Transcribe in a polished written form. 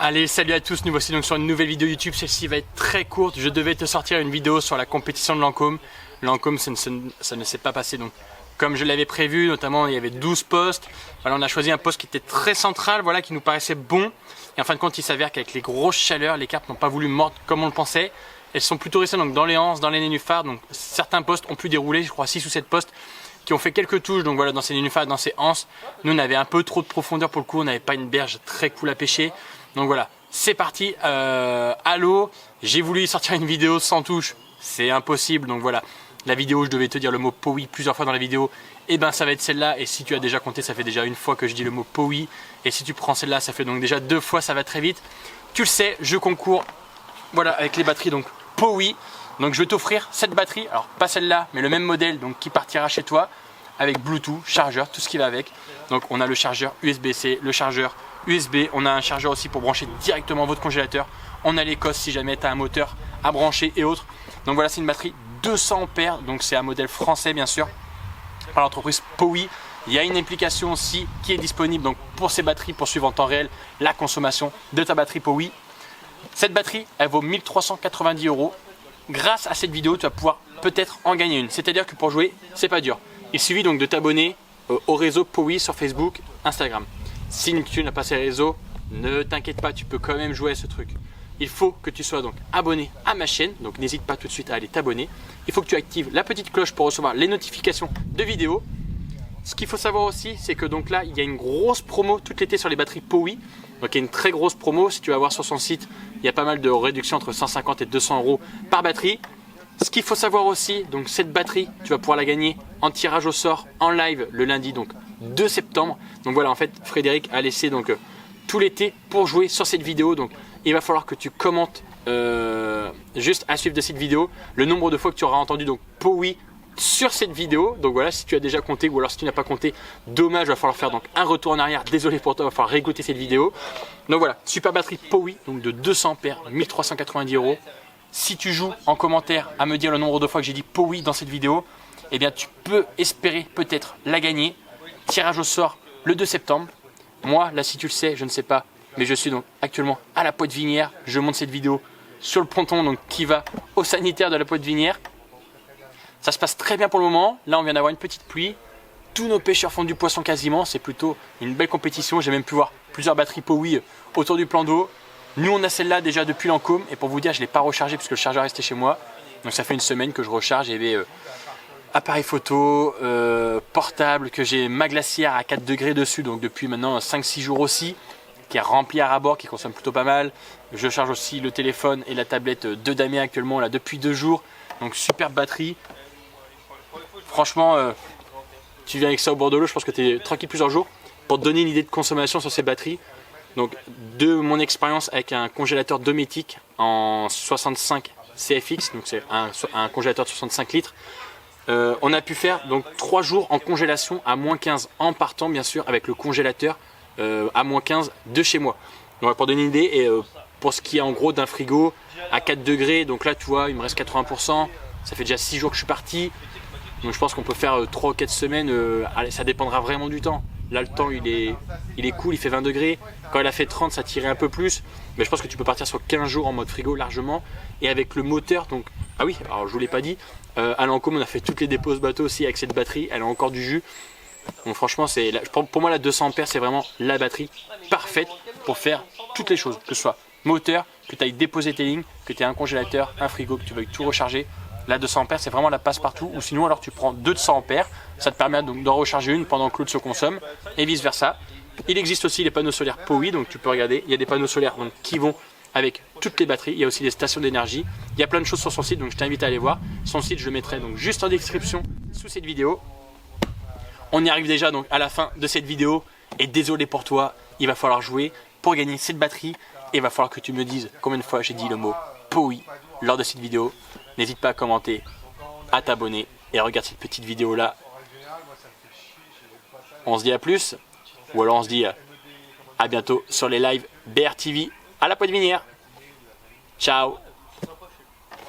Allez, salut à tous, nous voici donc sur une nouvelle vidéo YouTube. Celle-ci va être très courte. Je devais te sortir une vidéo sur la compétition de Lancôme. Lancôme, ça ne s'est pas passé donc comme je l'avais prévu. Notamment, il y avait 12 postes. Voilà, on a choisi un poste qui était très central, voilà, qui nous paraissait bon. Et en fin de compte, il s'avère qu'avec les grosses chaleurs, les carpes n'ont pas voulu mordre comme on le pensait. Elles sont plutôt restées donc dans les anses, dans les nénuphars. Donc certains postes ont pu dérouler, je crois 6 ou 7 postes qui ont fait quelques touches, donc voilà, dans ces nénuphars, dans ces anses. Nous, on avait un peu trop de profondeur pour le coup, on n'avait pas une berge très cool à pêcher. Donc voilà, c'est parti à l'eau. J'ai voulu sortir une vidéo sans touche, c'est impossible. Donc voilà, la vidéo, je devais te dire le mot POWI plusieurs fois dans la vidéo. Et ben ça va être celle-là. Et si tu as déjà compté, ça fait déjà une fois que je dis le mot POWI. Et si tu prends celle-là, ça fait donc déjà 2 fois, ça va très vite. Tu le sais, je concours voilà, avec les batteries donc POWI. Donc je vais t'offrir cette batterie, alors pas celle-là, mais le même modèle donc qui partira chez toi avec Bluetooth, chargeur, tout ce qui va avec. Donc on a le chargeur USB-C, le chargeur USB, on a un chargeur aussi pour brancher directement votre congélateur. On a l'Écosse si jamais tu as un moteur à brancher et autres. Donc voilà, c'est une batterie 200 ampères, donc c'est un modèle français bien sûr, par l'entreprise POWI. Il y a une application aussi qui est disponible donc pour ces batteries pour suivre en temps réel la consommation de ta batterie POWI. Cette batterie, elle vaut 1390 €. Grâce à cette vidéo, tu vas pouvoir peut-être en gagner une. C'est-à-dire que pour jouer, c'est pas dur. Il suffit donc de t'abonner au réseau POWI sur Facebook, Instagram. Si tu n'as pas ces réseaux, ne t'inquiète pas, tu peux quand même jouer à ce truc. Il faut que tu sois donc abonné à ma chaîne, donc n'hésite pas tout de suite à aller t'abonner. Il faut que tu actives la petite cloche pour recevoir les notifications de vidéos. Ce qu'il faut savoir aussi, c'est que donc là, il y a une grosse promo tout l'été sur les batteries POWI. Donc il y a une très grosse promo. Si tu vas voir sur son site, il y a pas mal de réductions entre 150 et 200 € par batterie. Ce qu'il faut savoir aussi, donc cette batterie, tu vas pouvoir la gagner en tirage au sort en live le lundi donc 2 septembre. Donc voilà, en fait, Frédéric a laissé donc tout l'été pour jouer sur cette vidéo. Donc il va falloir que tu commentes juste à suivre de cette vidéo le nombre de fois que tu auras entendu donc POWI sur cette vidéo. Donc voilà, si tu as déjà compté ou alors si tu n'as pas compté, dommage, il va falloir faire donc un retour en arrière. Désolé pour toi, il va falloir réécouter cette vidéo. Donc voilà, super batterie POWI donc de 200 ampères, 1390 €. Si tu joues en commentaire à me dire le nombre de fois que j'ai dit POWI dans cette vidéo, eh bien tu peux espérer peut-être la gagner. Tirage au sort le 2 septembre. Moi, là si tu le sais, je ne sais pas, mais je suis donc actuellement à la Pointe-Vinière. Je monte cette vidéo sur le ponton donc qui va au sanitaire de la Pointe-Vinière. Ça se passe très bien pour le moment. Là, on vient d'avoir une petite pluie. Tous nos pêcheurs font du poisson quasiment. C'est plutôt une belle compétition. J'ai même pu voir plusieurs batteries POWI autour du plan d'eau. Nous, on a celle-là déjà depuis Lancôme. Et pour vous dire, je ne l'ai pas rechargée puisque le chargeur est resté chez moi. Donc ça fait une semaine que je recharge. Il y avait appareil photo, portable, que j'ai ma glacière à 4 degrés dessus. Donc depuis maintenant 5-6 jours aussi. Qui est rempli à ras-bord, qui consomme plutôt pas mal. Je charge aussi le téléphone et la tablette de Damien actuellement là depuis 2 jours. Donc superbe batterie. Franchement, tu viens avec ça au bord de l'eau, je pense que tu es tranquille plusieurs jours. Pour te donner une idée de consommation sur ces batteries, donc de mon expérience avec un congélateur Dometic en 65 CFX, donc c'est un congélateur de 65 litres, on a pu faire donc 3 jours en congélation à -15 en partant bien sûr avec le congélateur à -15 de chez moi. Donc pour donner une idée, et pour ce qui est en gros d'un frigo à 4 degrés, donc là tu vois il me reste 80%, ça fait déjà 6 jours que je suis parti. Donc je pense qu'on peut faire 3 ou 4 semaines, allez, ça dépendra vraiment du temps. Là le temps il est cool, il fait 20 degrés. Quand il a fait 30 ça tirait un peu plus. Mais je pense que tu peux partir sur 15 jours en mode frigo largement. Et avec le moteur, donc ah oui, alors je vous l'ai pas dit, à Lancôme on a fait toutes les déposes bateau aussi avec cette batterie, elle a encore du jus. Donc franchement pour moi la 200 ampères c'est vraiment la batterie parfaite pour faire toutes les choses. Que ce soit moteur, que tu ailles déposer tes lignes, que tu aies un congélateur, un frigo, que tu veuilles tout recharger. La 200 ampères c'est vraiment la passe-partout, ou sinon alors tu prends 200 ampères, ça te permet donc d'en recharger une pendant que l'autre se consomme et vice versa. Il existe aussi les panneaux solaires POWI, donc tu peux regarder, il y a des panneaux solaires donc, qui vont avec toutes les batteries, il y a aussi des stations d'énergie, il y a plein de choses sur son site donc je t'invite à aller voir. Son site je le mettrai donc juste en description sous cette vidéo. On y arrive déjà donc à la fin de cette vidéo et désolé pour toi, il va falloir jouer pour gagner cette batterie et il va falloir que tu me dises combien de fois j'ai dit le mot POWI lors de cette vidéo. N'hésite pas à commenter, à t'abonner et regarde cette petite vidéo là. On se dit à plus, ou alors on se dit à bientôt sur les lives BRTV à la Pointe-Vinière. Ciao.